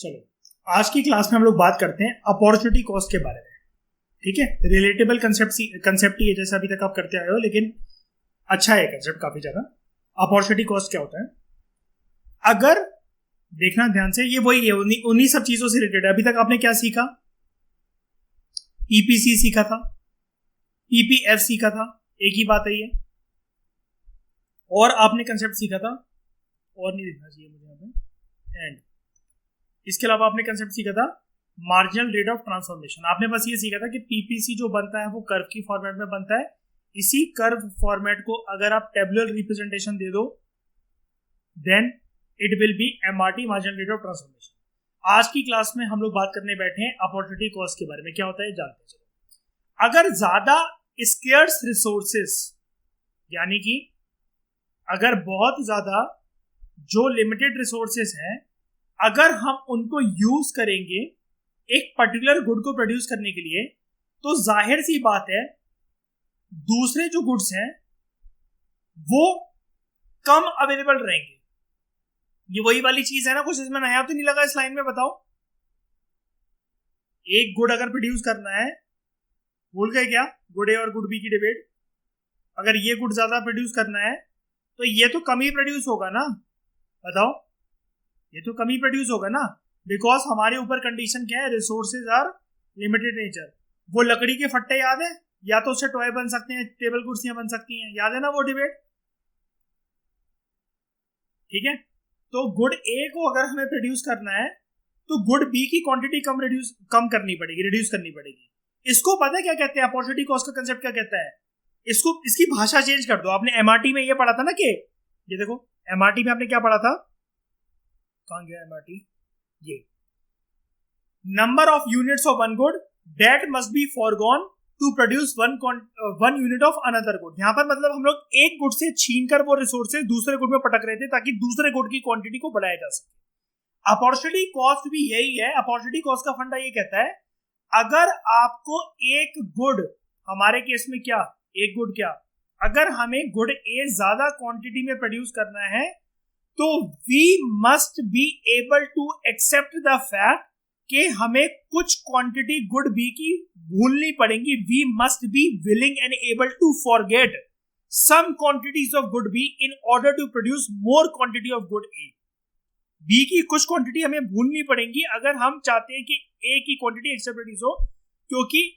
चलो आज की क्लास में हम लोग बात करते हैं अपॉर्चुनिटी कॉस्ट के बारे में। ठीक है, रिलेटेबल कंसेप्ट ही है जैसे अभी तक आप करते आए हो, लेकिन अच्छा है कंसेप्ट काफी ज्यादा। अपॉर्चुनिटी कॉस्ट क्या होता है, अगर देखना ध्यान से, ये वही है, उन्हीं सब चीजों से रिलेटेड है। अभी तक आपने क्या सीखा? ईपीसी सीखा था, ईपीएफ सीखा था, एक ही बात है ये। और आपने कंसेप्ट सीखा था, और नहीं लिखना चाहिए मुझे यहाँ पे, एंड इसके अलावा आपने कंसेप्ट सीखा था मार्जिनल रेट ऑफ ट्रांसफॉर्मेशन। आपने बस ये सीखा था कि पीपीसी जो बनता है वो कर्व की फॉर्मेट में बनता है। इसी कर्व फॉर्मेट को अगर आप टेबुलर रिप्रेजेंटेशन दे दो then it will be MRT, marginal rate of transformation. आज की क्लास में हम लोग बात करने बैठे हैं अपॉर्चुनिटी कॉस्ट के बारे में। क्या होता है जानते हैं चलो। अगर ज्यादा स्केर्स रिसोर्सेस, यानी कि अगर बहुत ज्यादा जो लिमिटेड रिसोर्सेस हैं, अगर हम उनको यूज करेंगे एक पर्टिकुलर गुड को प्रोड्यूस करने के लिए, तो जाहिर सी बात है दूसरे जो गुड्स हैं वो कम अवेलेबल रहेंगे। ये वही वाली चीज है ना, कुछ इसमें नया तो नहीं लगा इस लाइन में? बताओ, एक गुड अगर प्रोड्यूस करना है, भूल गए क्या गुड ए और गुड बी की डिबेट? अगर ये गुड ज्यादा प्रोड्यूस करना है तो ये तो कम ही प्रोड्यूस होगा ना। बताओ, ये तो कम ही प्रोड्यूस होगा ना, बिकॉज हमारे ऊपर कंडीशन क्या है, रिसोर्सेज आर लिमिटेड नेचर। वो लकड़ी के फट्टे याद है, या तो उससे टॉय बन सकते हैं, टेबल कुर्सियां बन सकती हैं, याद है ना वो डिबेट? ठीक है, तो गुड ए को अगर हमें प्रोड्यूस करना है तो गुड बी की क्वांटिटी कम करनी पड़ेगी, रिड्यूस करनी पड़ेगी। इसको पता है क्या कहते हैं? अपॉर्चुनिटी कॉस्ट का कंसेप्ट क्या कहता है? इसकी भाषा चेंज कर दो। आपने एमआरटी में ये पढ़ा था ना, कि ये देखो एमआरटी में आपने क्या पढ़ा था, कहां गया एमआरटी, ये number of units of one good that must be forgone to produce one unit of another good. यहां पर मतलब हम लोग एक गुड से छीनकर वो रिसोर्सेज दूसरे गुड में पटक रहे थे ताकि दूसरे गुड की क्वांटिटी को बढ़ाया जा सके। अपॉर्चुनिटी कॉस्ट भी यही है। अपॉर्चुनिटी कॉस्ट का फंडा ये कहता है, अगर आपको एक गुड, हमारे केस में क्या, एक गुड क्या, अगर हमें गुड ए ज्यादा क्वांटिटी में प्रोड्यूस करना है तो we must be able to accept the fact कि हमें कुछ क्वांटिटी गुड बी की भूलनी पड़ेंगी। We must be willing and able to forget some quantities of good B in order to produce more quantity of good A. B की कुछ quantity हमें भूलनी पड़ेंगी अगर हम चाहते हैं कि ए की क्वांटिटी एक्स्ट्रा प्रोड्यूस हो। क्योंकि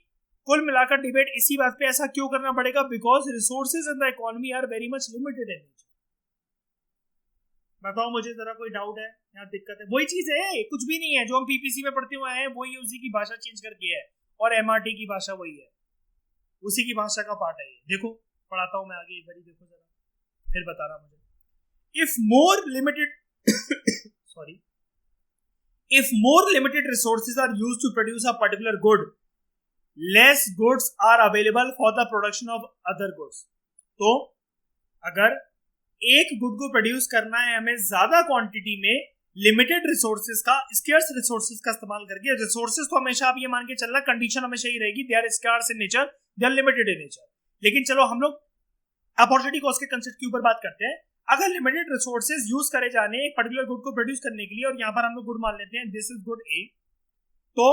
कुल मिलाकर डिबेट इसी बात पे ऐसा क्यों करना पड़ेगा, because resources in the economy are very much limited in nature. बताओ मुझे जरा, कोई डाउट है? यहाँ दिक्कत है? वही चीज है, कुछ भी नहीं है। जो हम पीपीसी में पढ़ते हुए हैं वही, उसी की भाषा चेंज करके है, और एमआरटी की भाषा वही है, उसी की भाषा का पार्ट है ये। देखो पढ़ाता हूं मैं आगे एक बार, देखो जरा, फिर बता रहा मुझे। If more limited sorry, if more limited resources are used to produce a particular good, less goods are available for the production of other goods. तो अगर एक गुड को प्रोड्यूस करना है हमें ज्यादा क्वांटिटी में, लिमिटेड रिसोर्सेज का, स्केर्स रिसोर्सेज का इस्तेमाल करके। रिसोर्सेज तो हमेशा आप ये मान के चलना, कंडीशन हमेशा ही रहेगी, they are scarce in nature, they are limited in nature. लेकिन चलो हम लोग अपॉर्चुनिटी कॉस्ट के कंसेप्ट के ऊपर बात करते हैं। अगर लिमिटेड रिसोर्सेज यूज करे जाने एक पर्टिकुलर गुड को प्रोड्यूस करने के लिए, और यहां पर हम लोग गुड मान लेते हैं दिस इज गुड ए, तो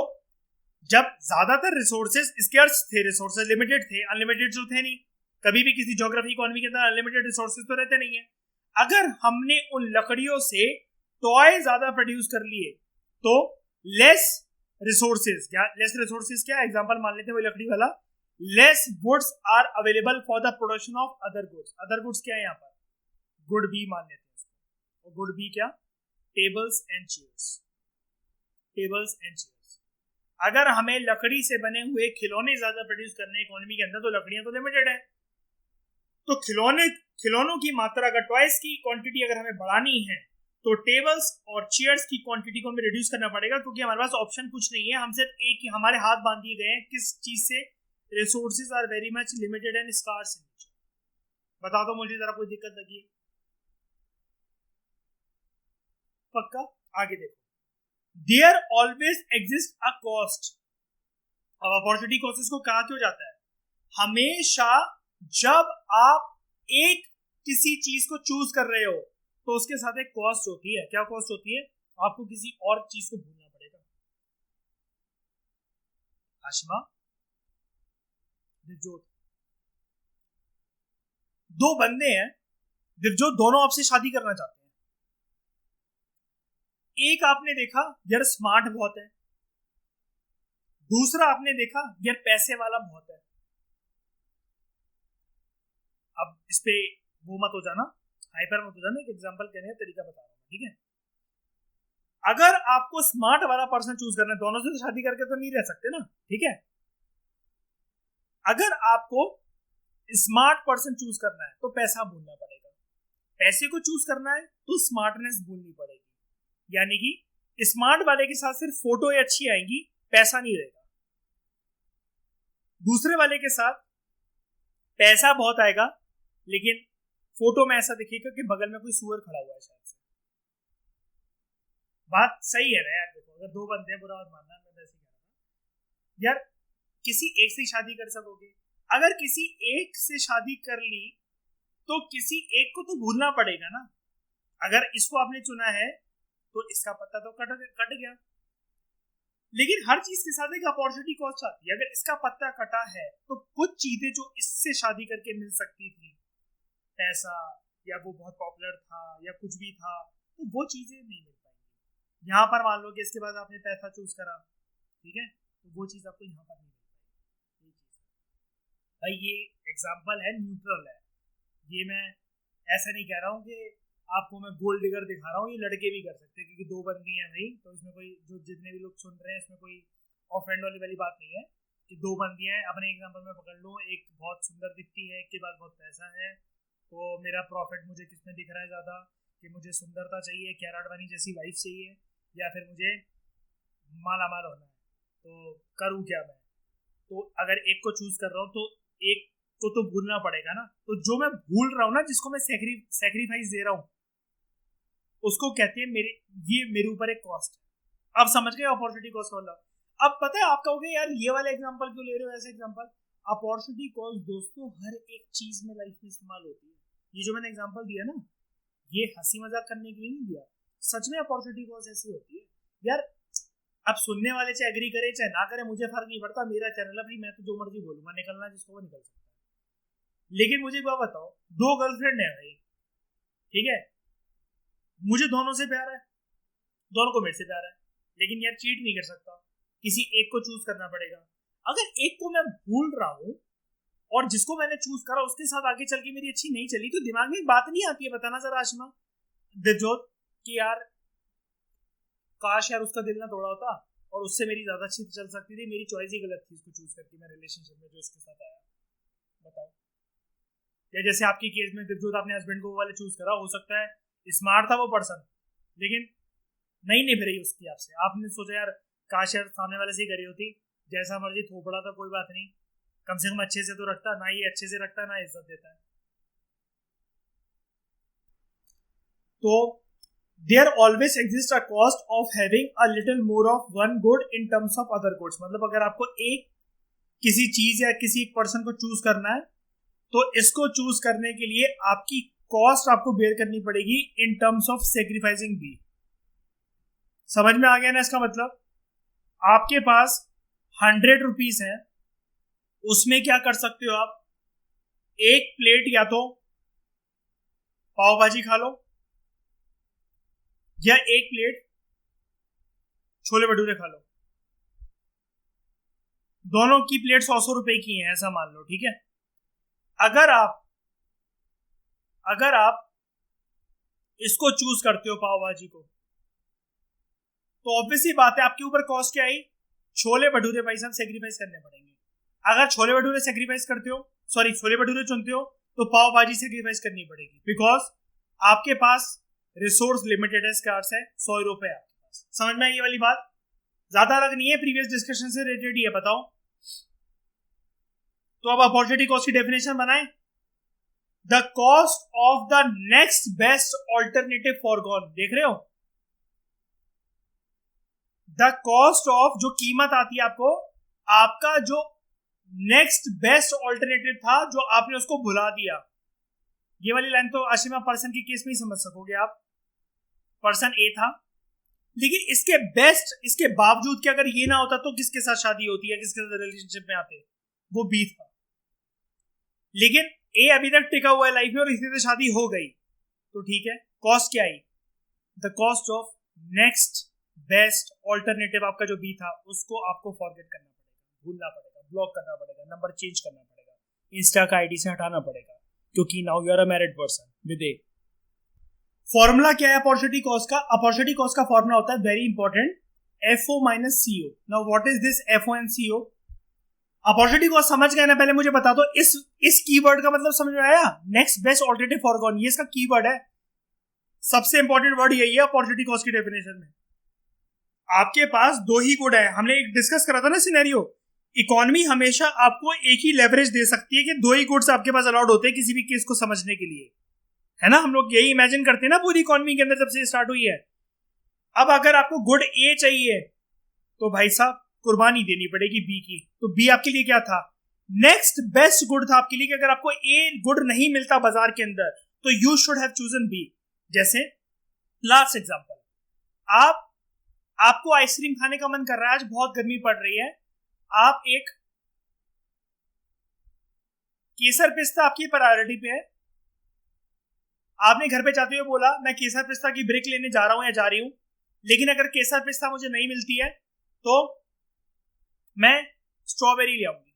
जब ज्यादातर रिसोर्सेज स्केर्स थे, रिसोर्सेज लिमिटेड थे, अनलिमिटेड तो थे नहीं। कभी भी किसी ज्योग्राफी इकोनॉमी के अंदर अनलिमिटेड रिसोर्सेज तो रहते नहीं है। अगर हमने उन लकड़ियों से टॉय ज्यादा प्रोड्यूस कर लिए तो लेस रिसोर्सेज क्या एग्जांपल मान लेते हैं, वो लकड़ी वाला, less goods are available for the production of other goods. Other goods क्या है यहाँ पर? गुड बी मान लेते हैं उसको। और गुड बी क्या? Tables and chairs. Tables and chairs. अगर हमें लकड़ी से बने हुए खिलौने ज्यादा प्रोड्यूस करने इकोनॉमी के अंदर, तो लकड़ियां तो लिमिटेड है, तो खिलौनों की मात्रा, अगर टॉयज की क्वांटिटी अगर हमें बढ़ानी है तो टेबल्स और चेयर्स की क्वांटिटी को हमें रिड्यूस करना पड़ेगा। क्योंकि हमारे पास ऑप्शन कुछ नहीं है, हम सिर्फ एक ही, हमारे हाथ बांध दिए गए हैं किस चीज से? Resources are very much limited and scarce in nature. बता दो मुझे जरा, कोई दिक्कत लगी? पक्का? आगे देखो, there always exist a cost. अब अपॉर्चुनिटी कॉस्ट को कहा क्यों जाता है? हमेशा जब आप एक किसी चीज को चूज कर रहे हो तो उसके साथ एक कॉस्ट होती है। क्या कॉस्ट होती है? आपको किसी और चीज को भूलना आशिमा, दिवजोत। दो बंदे हैं, दिवजोत, दोनों आपसे शादी करना चाहते हैं। एक आपने देखा यार स्मार्ट बहुत है, दूसरा आपने देखा यार पैसे वाला बहुत है। अब इस पे वो मत हो जाना, हाइपर मत हो जाना, एक एग्जांपल कहने का तरीका बता रहा हूं, ठीक है। अगर आपको स्मार्ट वाला पर्सन चूज करना है, दोनों से तो शादी करके तो नहीं रह सकते ना, ठीक है। अगर आपको स्मार्ट पर्सन चूज करना है तो पैसा भूलना पड़ेगा, पैसे को चूज करना है तो स्मार्टनेस भूलनी पड़ेगी। यानी कि स्मार्ट वाले के साथ सिर्फ फोटो ही अच्छी आएंगी, पैसा नहीं रहेगा। दूसरे वाले के साथ पैसा बहुत आएगा लेकिन फोटो में ऐसा दिखेगा कि बगल में कोई सुअर खड़ा हुआ है शायद से। बात सही है ना यार? देखो, अगर दो बंदे हैं, बुरा मत मानना, मैं वैसे कह रहा था यार, किसी एक से शादी कर सकोगे। अगर किसी एक से शादी कर ली तो किसी एक को तो भूलना पड़ेगा ना। अगर इसको आपने चुना है तो इसका पत्ता तो कट गया, लेकिन हर चीज के साथ एक अपॉर्चुनिटी कॉस्ट आती है। अगर इसका पत्ता कटा है तो कुछ चीजें जो इससे शादी करके मिल सकती थी, पैसा या वो बहुत पॉपुलर था या कुछ भी था, तो वो चीजें नहीं मिल पाएंगी। यहाँ पर मान लो कि इसके बाद आपने पैसा चूज करा, ठीक है, तो वो चीज आपको यहाँ पर नहीं मिल पाएगी। भाई ये एग्जाम्पल है, न्यूट्रल है, ये मैं ऐसा नहीं कह रहा हूँ कि आपको मैं गोल्ड डिगर दिखा रहा हूँ। ये लड़के भी कर सकते हैं क्योंकि दो बंदी हैं भाई, तो इसमें कोई, जो जितने भी लोग सुन रहे हैं, इसमें कोई ऑफेंड वाली बात नहीं है कि दो बंदी हैं। अपने एग्जाम्पल में पकड़ लो, एक बहुत सुंदर दिखती है, एक के पास बहुत पैसा है, तो मेरा प्रॉफिट मुझे किसमें दिख रहा है ज़्यादा, कि मुझे सुंदरता चाहिए, कैराट वानी जैसी वाइफ चाहिए, या फिर मुझे माला माल होना है, तो करूँ क्या मैं? तो अगर एक को चूज कर रहा हूँ तो एक को तो भूलना पड़ेगा ना। तो जो मैं भूल रहा हूँ ना, जिसको मैं सेक्रीफाइस दे रहा हूँ, उसको कहते हैं मेरे ऊपर एक कॉस्ट है। अब समझ गए अपॉर्चुनिटी कॉस्ट वाला? अब पता है आप कहोगे यार ये वाला एग्जांपल क्यों ले रहे हो, ऐसे एग्जांपल। अपॉर्चुनिटी कॉस्ट दोस्तों हर एक चीज में लाइफ में इस्तेमाल होती है। ये जो मैंने एग्जांपल दिया ना, ये हंसी मजाक करने के लिए नहीं दिया, सच में अपॉर्चुनिटी कॉस्ट ऐसी होती है यार। अब सुनने वाले चाहे एग्री करे चाहे ना करे, मुझे फर्क नहीं पड़ता, मेरा चैनल है भाई, मैं तो जो मर्जी बोलूंगा, निकलना जिसको वो निकल सकता है। लेकिन मुझे एक बात बताओ, दो गर्लफ्रेंड है भाई, ठीक है, मुझे दोनों से प्यार है, दोनों को मेरे से प्यार है, लेकिन यार चीट नहीं कर सकता, किसी एक को चूज करना पड़ेगा। अगर एक को मैं भूल रहा हूं और जिसको मैंने चूज करा उसके साथ आगे चल के मेरी अच्छी नहीं चली, तो दिमाग में एक बात नहीं आती है, बताना जरा आशिमा, दिवजोत, कि यार काश यार उसका दिल ना तोड़ा होता और उससे मेरी ज्यादा अच्छी चल सकती थी, मेरी चॉइस ही गलत थी उसको चूज करके मैं रिलेशनशिप में जो इसके साथ आया। बताओ। या जैसे आपके केस में दिवजोत, आपने हस्बैंड को वो वाले चूज करा, हो सकता है स्मार्ट था वो पर्सन, लेकिन नहीं निभ रही उसकी आपसे, आपने सोचा यार काश यार सामने वाले से ही करी होती, जैसा मर्जी थोपड़ा था कोई बात नहीं, कम से कम अच्छे से तो रखता, ना ये अच्छे से रखता ना इज्जत देता है। तो there always exist a cost of having a little more of one good in terms of other goods. मतलब अगर आपको एक किसी चीज या किसी एक पर्सन को चूज करना है तो इसको चूज करने के लिए आपकी कॉस्ट आपको बेयर करनी पड़ेगी in terms of sacrificing B. समझ में आ गया ना इसका मतलब? आपके पास 100 रुपीज है, उसमें क्या कर सकते हो आप, एक प्लेट या तो पाव भाजी खा लो या एक प्लेट छोले भटूरे खा लो। दोनों की प्लेट 100 रुपए की है ऐसा मान लो, ठीक है। अगर आप इसको चूज करते हो पाव भाजी को, तो ऑब्वियसली बात है आपके ऊपर कॉस्ट क्या आई, छोले भटूरे भाई साहब सेक्रीफाइस करने पड़ेंगे। अगर छोले भटूरे सेक्रीफाइस करते हो, सॉरी छोले भटूरे चुनते हो, तो पाव भाजी सेक्रीफाइस करनी पड़ेगी, बिकॉज आपके पास रिसोर्स लिमिटेड है, स्कार्स है, 100 रुपए आपके पास। समझ में आई ये वाली बात? ज्यादा अलग नहीं है, प्रीवियस डिस्कशन से रिलेटेड ही है। बताओ तो अब अपॉर्चुनिटी कॉस्ट की डेफिनेशन बनाएं। The cost of the next best alternative foregone. देख रहे हो, द कॉस्ट ऑफ, जो कीमत आती है आपको, आपका जो नेक्स्ट बेस्ट ऑल्टरनेटिव था जो आपने उसको भुला दिया। ये वाली लाइन तो आशिमा पर्सन के केस में ही समझ सकोगे आप। पर्सन ए था, लेकिन इसके बावजूद कि अगर ये ना होता तो किसके साथ शादी होती है, किसके साथ रिलेशनशिप में आते, वो बी था। लेकिन ए अभी तक टिका हुआ है लाइफ में और इसी से शादी हो गई, तो ठीक है। कॉस्ट क्या आई? The cost of next best alternative आपका जो बी था उसको आपको फॉरगेट करना पड़ेगा, भूलना पड़ेगा, ब्लॉक करना पड़ेगा, नंबर चेंज करना पड़ेगा, इंस्टा का आईडी से हटाना पड़ेगा, क्योंकि now you are a married person with A. Formula क्या है अपॉर्चुनिटी कॉस्ट का? अपॉर्चुनिटी कॉस्ट का फॉर्मूला होता है very important, FO minus CO। Now what is this FO and CO? Opportunity cost समझ गए ना? पहले मुझे बता दो इस कीवर्ड का मतलब समझ में आया? नेक्स्ट बेस्ट ऑल्टरनेटिव फॉरगॉन, ये इसका कीवर्ड है। सबसे इंपॉर्टेंट वर्ड यही है अपॉर्चुनिटी कॉस्ट की डेफिनेशन में। आपके पास दो ही गुड है, हमने एक डिस्कस करा था ना सिनेरियो। इकोनॉमी हमेशा आपको एक ही लेवरेज दे सकती है कि दो ही गुड्स आपके पास अलाउड होते हैं किसी भी केस को समझने के लिए, है ना? हम लोग यही इमेजिन करते हैं ना पूरी इकोनॉमी के अंदर जब से स्टार्ट हुई है। अब अगर आपको गुड ए चाहिए तो भाई साहब कुर्बानी देनी पड़ेगी बी की। तो बी आपके लिए क्या था? नेक्स्ट बेस्ट गुड था आपके लिए कि अगर आपको ए गुड नहीं मिलता बाजार के अंदर तो you should have chosen B. जैसे लास्ट एग्जांपल, आपको आइसक्रीम खाने का मन कर रहा है, आज बहुत गर्मी पड़ रही है, आप एक केसर पिस्ता आपकी प्रायोरिटी पे है, आपने घर पे जाते हुए बोला मैं केसर पिस्ता की ब्रेक लेने जा रहा हूं या जा रही हूं, लेकिन अगर केसर पिस्ता मुझे नहीं मिलती है तो मैं स्ट्रॉबेरी ले आऊंगी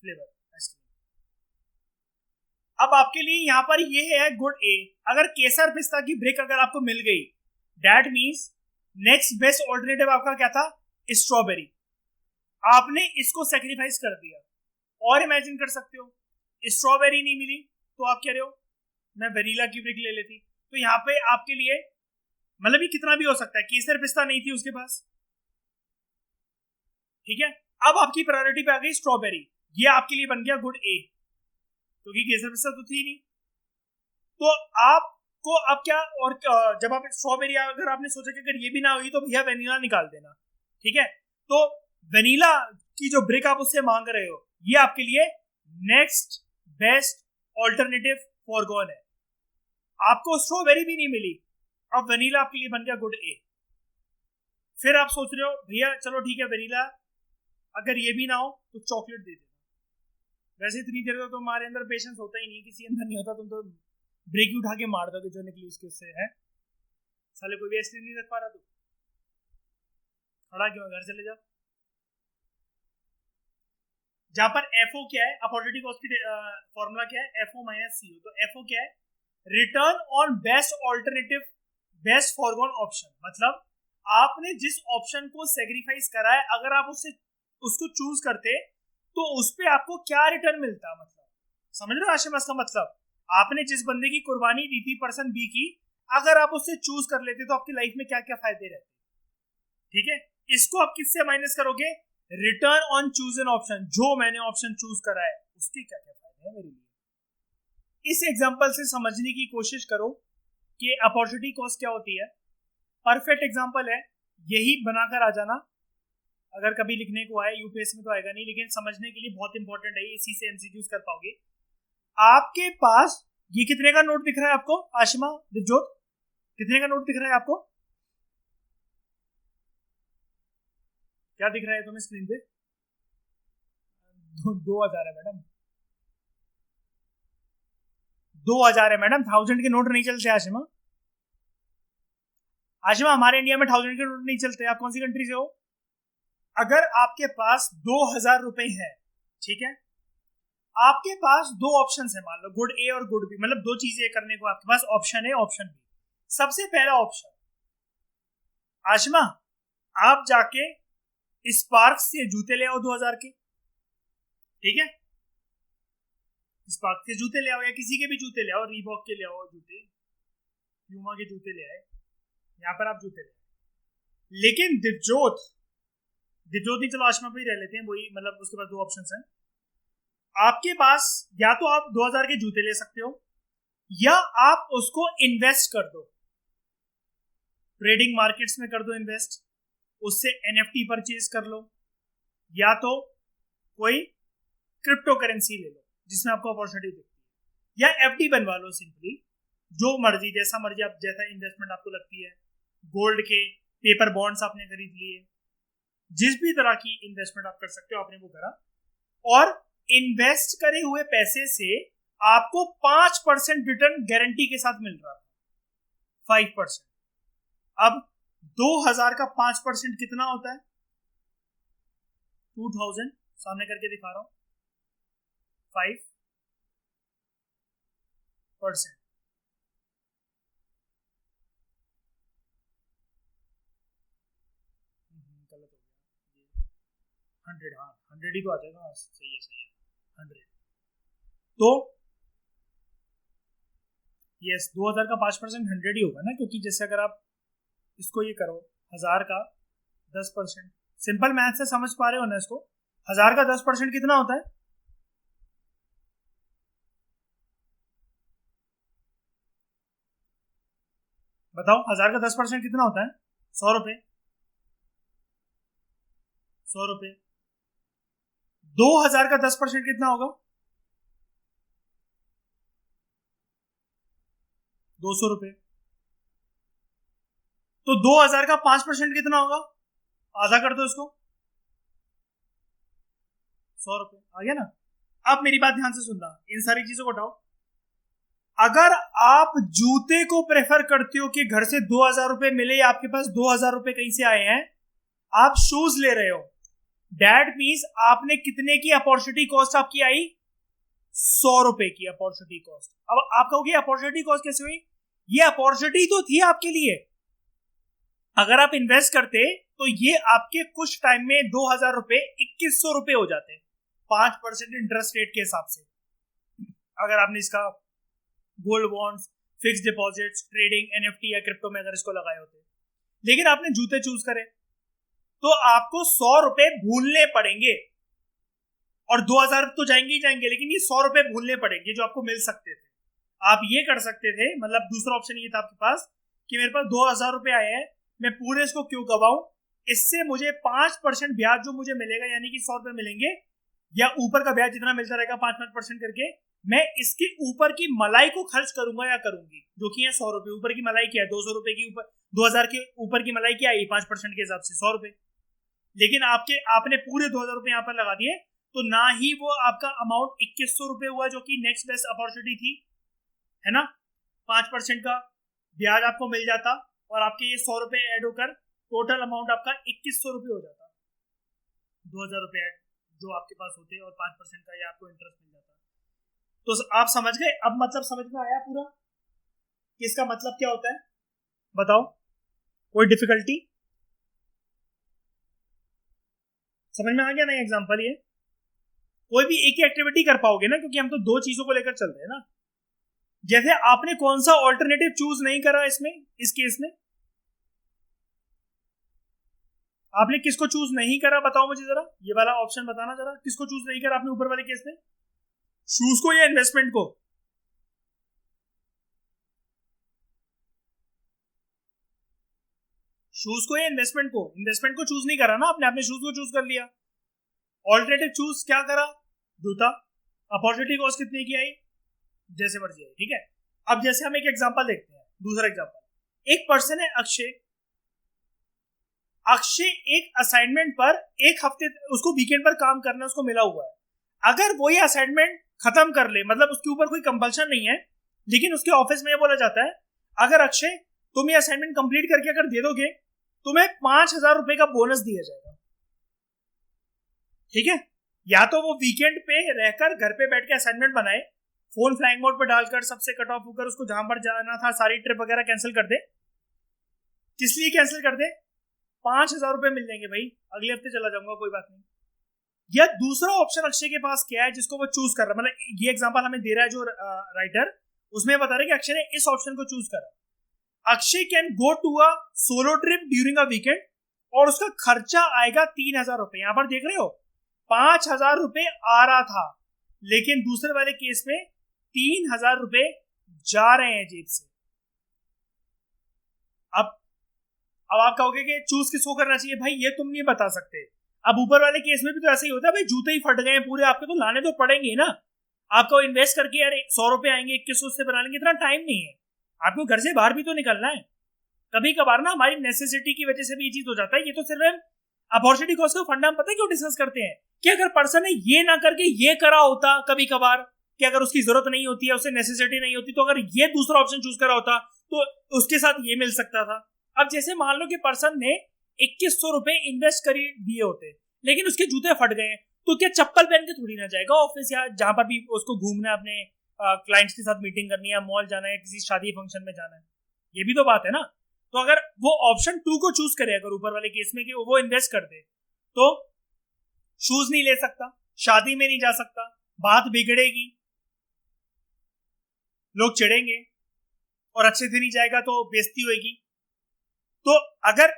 फ्लेवर आइसक्रीम। अब आपके लिए यहां पर ये है गुड ए, अगर केसर पिस्ता की ब्रेक अगर आपको मिल गई, that means next best alternative आपका क्या था? स्ट्रॉबेरी। आपने इसको सेक्रीफाइस कर दिया। और इमेजिन कर सकते हो स्ट्रॉबेरी नहीं मिली तो आप कह रहे हो मैं वेनिला की ब्रेक ले लेती। तो यहाँ पे आपके लिए मतलब ये कितना भी हो सकता है, केसर पिस्ता नहीं थी उसके पास, ठीक है। अब आपकी प्रायोरिटी पे आ गई स्ट्रॉबेरी, ये आपके लिए बन गया गुड ए, क्योंकि केसर पिस्ता तो थी नहीं। तो आपको अब क्या, और जब आप स्ट्रॉबेरी अगर आपने सोचा कि अगर ये भी ना हुई तो भैया वेनिला निकाल देना, ठीक है। तो वेनिला की जो ब्रेक आप उससे मांग रहे हो, ये आपके लिए नेक्स्ट बेस्ट ऑल्टरनेटिव फॉरगॉन है। आपको स्ट्रॉबेरी भी नहीं मिली, अब वेनिला आपके लिए बन गया गुड ए। फिर आप सोच रहे हो भैया चलो ठीक है वेनिला, अगर ये भी ना हो तो चॉकलेट दे देना। वैसे इतनी देर तो तुम्हारे अंदर पेशेंस होता ही नहीं, किसी अंदर नहीं होता, तुम तो ब्रेक ही उठा के मार दोगे जो निकली उसके उससे है। साले कोई भी आइसक्रीम नहीं रख पा रहा, तू खड़ा क्यों, घर चले जाओ। जहां पर FO क्या है, अपॉर्चुनिटी कॉस्ट की फॉर्मूला क्या है? FO minus CO। तो FO क्या है? Return on best alternative best foregone option. मतलब आपने जिस ऑप्शन को सेक्रीफाइस करा है, अगर आप उसको चूज करते तो उस पे आपको क्या रिटर्न मिलता। मतलब समझ रहे हो आशिम का मतलब? आपने जिस बंदे की कुर्बानी दी थी पर्सन बी की, अगर आप उससे चूज कर लेते तो आपकी लाइफ में क्या क्या फायदे रहते, ठीक है। इसको आप किससे माइनस करोगे? रिटर्न ऑन चूजन ऑप्शन, जो मैंने ऑप्शन चूज करा है उसके क्या क्या फायदे हैं मेरे लिए। इस एग्जांपल से समझने की कोशिश करो कि अपॉर्चुनिटी कॉस्ट क्या होती है। परफेक्ट एग्जांपल है, यही बनाकर आ जाना। अगर कभी लिखने को आए यूपीएससी में तो आएगा नहीं, लेकिन समझने के लिए बहुत इंपॉर्टेंट है, इसी से एमसीक्यूज कर पाओगे। आपके पास ये कितने का नोट दिख रहा है आपको आशिमा दिवजोत? कितने का नोट दिख रहा है आपको? क्या दिख रहा है तुम्हें स्क्रीन पे? 2000 है मैडम, 2000 है मैडम। 1000 के नोट नहीं चलते आशिमा। आशिमा हमारे इंडिया में 1000 के नोट नहीं चलते। आप कौन सी कंट्री से हो? अगर आपके पास 2000 रुपए है, ठीक है, आपके पास दो ऑप्शन है, मान लो गुड ए और गुड बी, मतलब दो चीजें करने को आपके पास ऑप्शन है, ऑप्शन बी। सबसे पहला ऑप्शन, आशिमा आप जाके स्पार्क्स से जूते ले आओ 2000 के, ठीक है। स्पार्क्स के जूते ले आओ या किसी के भी जूते ले आओ, रीबॉक के ले आओ जूते, प्यूमा के जूते ले आए, यहाँ पर आप जूते ले आए। लेकिन दिवजोत नहीं, चलो आशमा पे ही रह लेते हैं, वही मतलब उसके पास दो ऑप्शंस हैं। आपके पास या तो आप 2000 के जूते ले सकते हो, या आप उसको इन्वेस्ट कर दो, ट्रेडिंग मार्केट्स में कर दो इन्वेस्ट, उससे NFT परचेज कर लो, या तो कोई क्रिप्टो करेंसी ले लो जिसमें आपको अपॉर्चुनिटी दिखती है, या FD बनवा लो सिंपली, जो मर्जी जैसा मर्जी आप जैसा इन्वेस्टमेंट आपको लगती है। गोल्ड के पेपर बॉन्ड्स आपने खरीद लिए, जिस भी तरह की इन्वेस्टमेंट आप कर सकते हो आपने वो करा, और इन्वेस्ट करे हुए पैसे से आपको 5% रिटर्न गारंटी के साथ मिल रहा था, 5%। अब 2000 का 5% कितना होता है? 2000, सामने करके दिखा रहा हूं, 5%। गलत हो गया, 100, हाँ 100 ही तो आ जाएगा, सही है 100। तो यस, 2000 का 5% 100 ही होगा ना, क्योंकि जैसे अगर आप इसको ये करो, 1000 का 10%, सिंपल मैथ से समझ पा रहे हो ना इसको? 1000 का 10% कितना होता है? बताओ, 1000 का 10% कितना होता है? 100 रुपए। 100 रुपए। 2000 का 10% कितना होगा? 200 रुपए। तो 2000 का 5% कितना होगा? आधा कर दो इसको, 100 रुपए। आ गया ना? अब मेरी बात ध्यान से सुनना, इन सारी चीजों को हटाओ। अगर आप जूते को प्रेफर करते हो कि घर से 2000 रुपए मिले या आपके पास 2000 रुपए कहीं से आए हैं, आप शूज ले रहे हो, दैट मीन्स आपने कितने की अपॉर्चुनिटी कॉस्ट आपकी आई? 100 रुपए की अपॉर्चुनिटी कॉस्ट। अब आप कहोगे अपॉर्चुनिटी कॉस्ट कैसे हुई? ये अपॉर्चुनिटी तो थी आपके लिए, अगर आप इन्वेस्ट करते तो ये आपके कुछ टाइम में 2000 रुपए 2100 रुपए हो जाते, 5% इंटरेस्ट रेट के हिसाब से, अगर आपने इसका gold bonds, fix deposits, trading, NFT या क्रिप्टो में अगर इसको लगाए होते। लेकिन आपने जूते चूज करे तो आपको 100 रुपए भूलने पड़ेंगे, और 2000 तो जाएंगे ही जाएंगे, लेकिन ये 100 रुपए भूलने पड़ेंगे जो आपको मिल सकते थे। आप ये कर सकते थे, मतलब दूसरा ऑप्शन ये था आपके पास कि मेरे पास 2000 रुपए आए हैं, मैं पूरे इसको क्यों गवाऊं, इससे मुझे 5% ब्याज जो मुझे मिलेगा, यानी कि 100 रुपए मिलेंगे, या ऊपर का ब्याज जितना मिलता रहेगा 5% करके, मैं इसके ऊपर की मलाई को खर्च करूंगा या करूंगी, जो कि है 100 रुपए। ऊपर की मलाई क्या है? 200 रुपए की ऊपर, 2000 के ऊपर की मलाई क्या आई? 5% के हिसाब से 100 रुपए। लेकिन आपने पूरे 2000 रुपए यहाँ पर लगा दिए, तो ना ही वो आपका अमाउंट 2100 रुपए हुआ, जो कि नेक्स्ट बेस्ट अपॉर्चुनिटी थी, है ना? 5% का ब्याज आपको मिल जाता, और आपके ये 100 रुपए ऐड होकर टोटल अमाउंट आपका 2100 रुपए हो जाता। 2000 रुपए ऐड जो आपके पास होते, और 5% का ये आपको इंटरेस्ट मिल जाता। तो आप समझ गए? अब मतलब समझ में आया पूरा कि इसका मतलब क्या होता है? बताओ, कोई डिफिकल्टी? समझ में आ गया ना एग्जांपल? ये कोई भी एक ही एक्टिविटी कर पाओगे ना, क्योंकि हम तो दो चीजों को लेकर चल रहे हैं ना। जैसे आपने कौन सा ऑल्टरनेटिव चूज नहीं करा इसमें, इस केस में आपने किसको चूज नहीं करा? बताओ मुझे जरा, ये वाला ऑप्शन बताना जरा, किसको चूज नहीं करा आपने ऊपर वाले केस में? शूज को या इन्वेस्टमेंट को? शूज को या इन्वेस्टमेंट को? इन्वेस्टमेंट को चूज नहीं करा ना आपने शूज को चूज कर लिया। ऑल्टरनेटिव चूज क्या करा? जूता। अपॉर्चुनिटी कॉस्ट कितनी की आई? जैसे मर्जी आई, ठीक है। अब जैसे हम एक एग्जांपल देखते हैं, दूसरा एग्जांपल। एक पर्सन है अक्षय। अक्षय एक असाइनमेंट पर एक हफ्ते, उसको वीकेंड पर काम करना उसको मिला हुआ है। अगर वो ये असाइनमेंट खत्म कर ले, मतलब उसके ऊपर कोई कंपल्शन नहीं है, लेकिन उसके ऑफिस में ये बोला जाता है, अगर अक्षय तुम ये असाइनमेंट कंप्लीट करके अगर दे दोगे, तुम्हें 5000 रुपए का बोनस दिया जाएगा। ठीक है? या तो वो वीकेंड पे रहकर घर पे बैठ के असाइनमेंट बनाए, फोन फ्लाइंग मोड पे डालकर सबसे कट ऑफ होकर उसको जहां पर जाना था सारी ट्रिप वगैरह कैंसिल कर दे। किस लिए कैंसिल कर दे? 5000 रुपए मिल जाएंगे भाई, अगले हफ्ते चला जाऊंगा, कोई बात नहीं। या दूसरा ऑप्शन अक्षय के पास क्या है जिसको वो चूज कर रहा है, मतलब ये एग्जांपल हमें दे रहा है जो राइटर, उसमें बता रहा है कि अक्षय ने इस ऑप्शन को चूज करा। Akshay can go to a solo trip during a weekend, और उसका खर्चा आएगा 3000 रुपए। यहां पर देख रहे हो 5000 रुपए आ रहा था, लेकिन दूसरे वाले केस में 3000 रुपए जा रहे हैं जेब से। अब आप कहोगे कि चूज किसको करना चाहिए? भाई ये तुम नहीं बता सकते। अब ऊपर वाले केस में भी तो ऐसा ही होता है, भाई जूते ही फट गए पूरे आपके, तो लाने तो पड़ेंगे ना। आपको इन्वेस्ट करके यार 100 रुपए आएंगे, 2100 से बना लेंगे, इतना टाइम नहीं है आपको, घर से बाहर भी तो निकलना है। कभी कभार ना हमारी नेसेसिटी की वजह से भी ये चीज हो जाता है। ये तो सिर्फ हम अपॉर्चुनिटी कॉस्ट का फंडा हम पता है क्यों डिस्कस करते हैं कि अगर पर्सन ने ये ना करके ये करा होता कभी कभार, कि अगर उसकी जरूरत नहीं होती है, उसे नेसेसिटी नहीं होती, तो अगर ये दूसरा ऑप्शन चूज करा होता तो उसके साथ ये मिल सकता था। अब जैसे मान लो कि पर्सन ने 2100 रुपए इन्वेस्ट कर दिए होते लेकिन उसके जूते फट गए, तो क्या चप्पल पहन के थोड़ी ना जाएगा ऑफिस या जहां पर भी उसको घूमना है, अपने क्लाइंट्स के साथ मीटिंग करनी है, मॉल जाना है, किसी शादी फंक्शन में जाना है। ये भी तो बात है ना। तो अगर वो ऑप्शन 2 को चूज करे, अगर ऊपर वाले केस में कि वो इन्वेस्ट कर दे, तो शूज नहीं ले सकता, शादी में नहीं जा सकता, बात बिगड़ेगी, लोग चिढ़ेंगे और अच्छे से नहीं जाएगा तो बेइज्जती होगी। तो अगर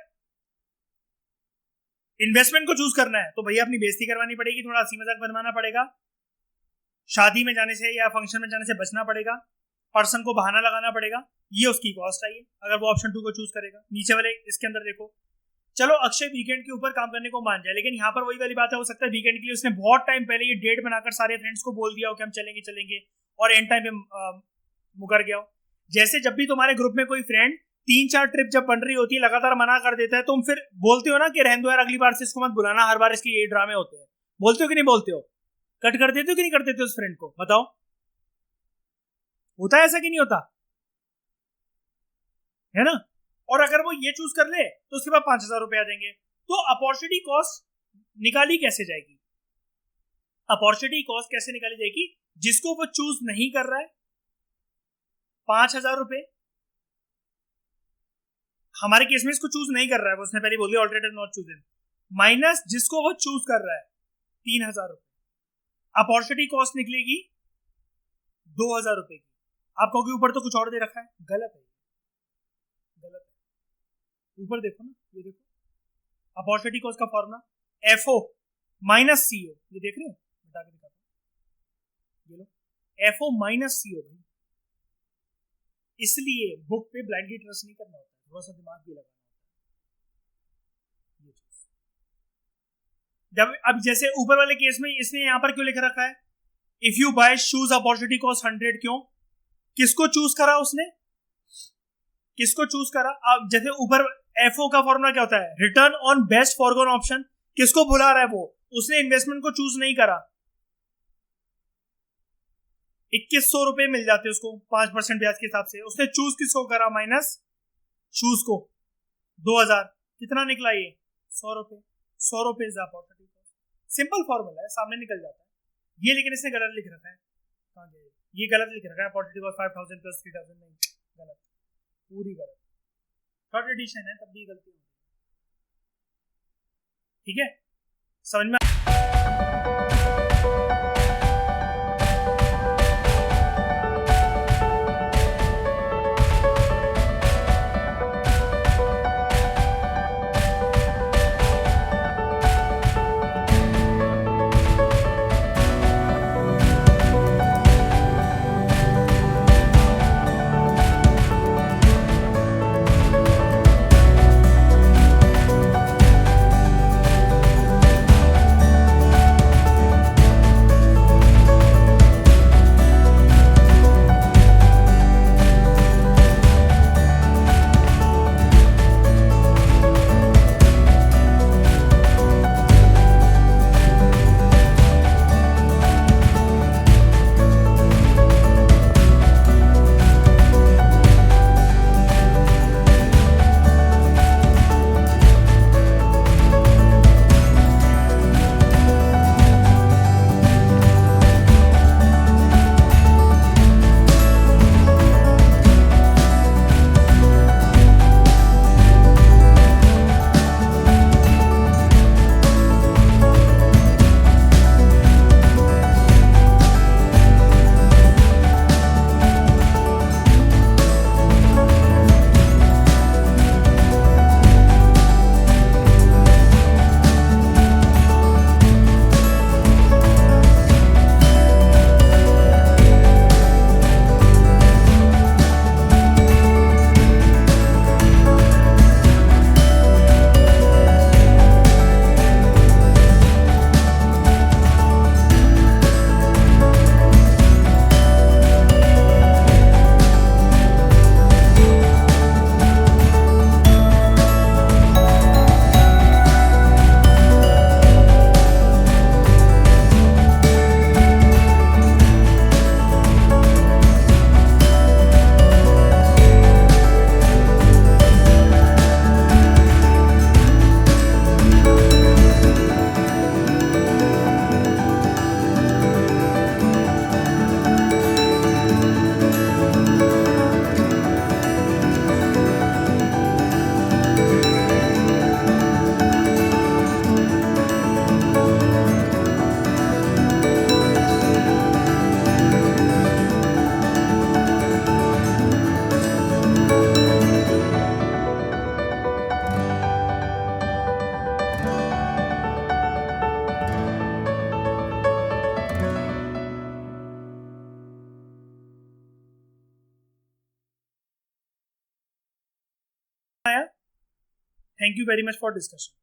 इन्वेस्टमेंट को चूज करना है तो भैया अपनी बेइज्जती करवानी पड़ेगी, थोड़ा हंसी मजाक बनवाना पड़ेगा, शादी में जाने से या फंक्शन में जाने से बचना पड़ेगा, पर्सन को बहाना लगाना पड़ेगा, ये उसकी कॉस्ट आई है अगर वो ऑप्शन 2 को चूज करेगा। नीचे वाले इसके अंदर देखो, चलो अक्षय वीकेंड के ऊपर काम करने को मान जाए, लेकिन यहाँ पर वही वाली बात है, हो सकता है वीकेंड के लिए उसने बहुत टाइम पहले ये डेट बनाकर सारे फ्रेंड्स को बोल दिया हो कि हम चलेंगे चलेंगे, और एंड टाइम पे मुकर गया हो। जैसे जब भी तुम्हारे ग्रुप में कोई फ्रेंड 3-4 ट्रिप जब बन रही होती है लगातार मना कर देता है, तुम फिर बोलते हो ना कि रहने दो यार, अगली बार से इसको मत बुलाना, हर बार इसके ये ड्रामे होते हैं। बोलते हो कि नहीं बोलते हो? कट कर देते हो कि नहीं कर देते हो उस फ्रेंड को? बताओ, होता है ऐसा कि नहीं होता है ना? और अगर वो ये चूज कर ले तो उसके बाद 5000 रुपए आ जाएंगे। तो अपॉर्चुनिटी कॉस्ट निकाली कैसे जाएगी? अपॉर्चुनिटी कॉस्ट कैसे निकाली जाएगी? जिसको वो चूज नहीं कर रहा है 5000 रुपए, हमारे केस में इसको चूज नहीं कर रहा है, वो उसने पहले बोल दिया ऑल्टरनेटिव नॉट चूजन, माइनस जिसको वो चूज कर रहा है 3000 रुपए, अपॉर्चुनिटी कॉस्ट निकलेगी 2000 रुपए की। आप कहोगे ऊपर तो कुछ और दे रखा है, गलत है, गलत है। ऊपर देखो ना, ये देखो अपॉर्चुनिटी कॉस्ट का फॉर्मूला FO माइनस CO, ये देख रहे हो, बता के दिखाता हूं, ये लो FO माइनस CO भाई। इसलिए बुक पे ब्लाइंडली ट्रस्ट नहीं करना होता, थोड़ा सा दिमाग भी लगाना होता है ये चीज। जब अब जैसे ऊपर वाले केस में इसने यहां पर क्यों लिख रखा है if you bye shoes opportunity cost 100, क्यों? किसको चूज करा उसने? किसको चूज करा? अब जैसे ऊपर FO का फॉर्मूला क्या होता है? Return on best foregone option. किसको बुला रहा है वो? उसने इन्वेस्टमेंट को चूज नहीं करा। 2100 रुपए मिल जाते उसको 5% ब्याज के हिसाब से। उसने चूज किसको करा? माइनस शूज को 2000। कितना निकला ये? 100 रुपए। 100 रुपए is opportunity cost. Simple formula है, सामने निकल जाता है ये, लेकिन इसने गलत लिख रखा है। कहां गया ये? गलत लिख रखा है अपॉर्चुनिटी कॉस्ट 5000 प्लस 3000। नहीं, गलत, पूरी गलत। थर्ड एडिशन है तब भी गलती होगी। ठीक है, समझ में thank you very much for discussion.